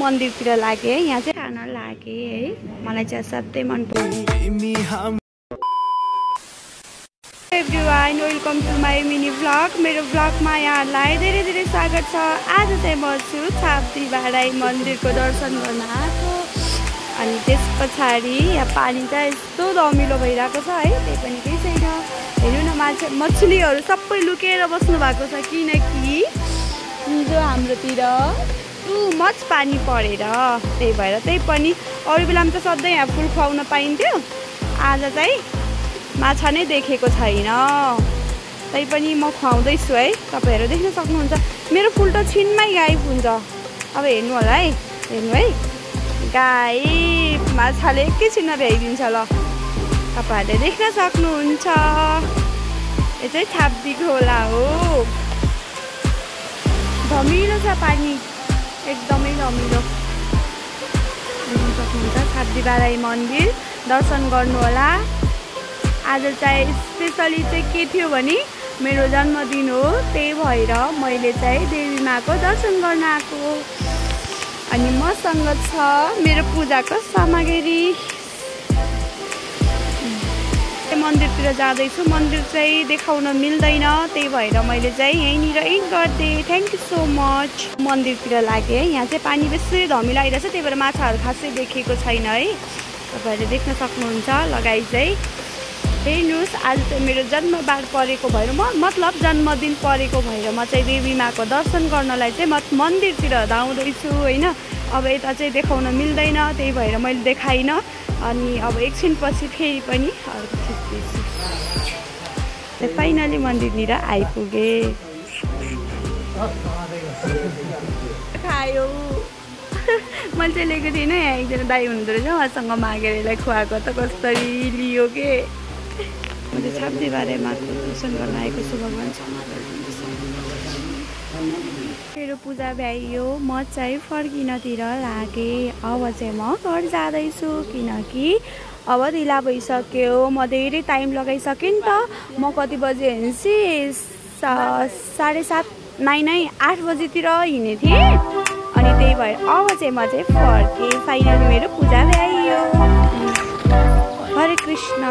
मन्दिरतिर लागे यहाँ चाहिँ खान लागे है मलाई चाहिँ असाध्यै मन पर्छ everyone welcome to my mini vlog मेरो भ्लगमा यहाँहरूलाई धेरै धेरै स्वागत छ आज चाहिँ म छु छाप्दी बाराई मन्दिरको दर्शन गर्न आएको अनि त्यस पछाडि यहाँ पानी चाहिँ यस्तो रमिलो भइरहेको छ है त्यही पनि केही छैन हेर्नु न मछलीहरू सबै लुकेर बस्नु भएको छ किनकि हिजो हाम्रोतिर टु मच पानी परेर त्यही भएर त्यही पनि अरू बेलामा त सधैँ यहाँ फुल खुवाउन पाइन्थ्यो आज चाहिँ माछा नै देखेको छैन तै पनि म खुवाउँदैछु है तपाईहरु देख्न सक्नुहुन्छ मेरो फुल त छिनमै गायब हुन्छ अब हेर्नु होला है हेर्नु है गायब माछाले एकैछिनमा भ्याइदिन्छ ल तपाईहरुले देख्न सक्नुहुन्छ यो चाहिँ छाप्दी खोला हो धमिलो छ पानी एकदमै रमिलो देख्न सक्नुहुन्छ छाप्दी बाराई मन्दिर दर्शन गर्नु होला आज चाहिँ स्पेशली चाहिँ के थियो भने मेरो जन्मदिन हो त्यही भएर मैले चाहिँ देवी माको दर्शन गर्न आएको अनि मसँग छ मेरो पूजाको सामग्री मन्दिरतिर जाँदैछु मन्दिर चाहिँ देखाउन मिल्दैन त्यही भएर मैले चाहिँ यहीँनिर एक गर्दै थ्याङ्क यू सो मच मन्दिरतिर लागेँ यहाँ चाहिँ पानी बेसी धमिलो आइरहेछ त्यही भएर माछाहरू खासै देखेको छैन है तपाईँहरूले देख्न सक्नुहुन्छ लगाइ चाहिँ हेर्नुहोस् आज चाहिँ मेरो जन्मबार परेको भएर मतलब जन्मदिन परेको भएर म चाहिँ देवी माको दर्शन गर्नलाई चाहिँ म मन्दिरतिर धाउँदैछु होइन अब यता चाहिँ देखाउन मिल्दैन त्यही भएर मैले देखाइनँ अनि अब एकछिनपछि फेरि पनि अर्को खिच्दैछु फाइनली मन्दिरनिर आइपुगेँ खायो मैले चाहिँ लिएको थिइनँ यहाँ एकजना दाइ हुनुहुँदो रहेछ उहाँसँग मागेर यसलाई खुवाएको त कसरी लियो के म चाहिँ छाप्दी बाराई माको दर्शन गर्न आएको छु भगवान् मेरो पूजा भ्याइयो म चाहिँ फर्किनतिर लागेँ अब चाहिँ म घर जाँदैछु किनकि अब ढिला भइसक्यो म धेरै टाइम लगाइसकेँ नि त म कति बजे हिँड्छु 7:30 8 बजीतिर हिँडेको थिएँ अनि त्यही भएर अब चाहिँ म चाहिँ फर्केँ फाइनली मेरो पूजा भ्याइयो हरे कृष्ण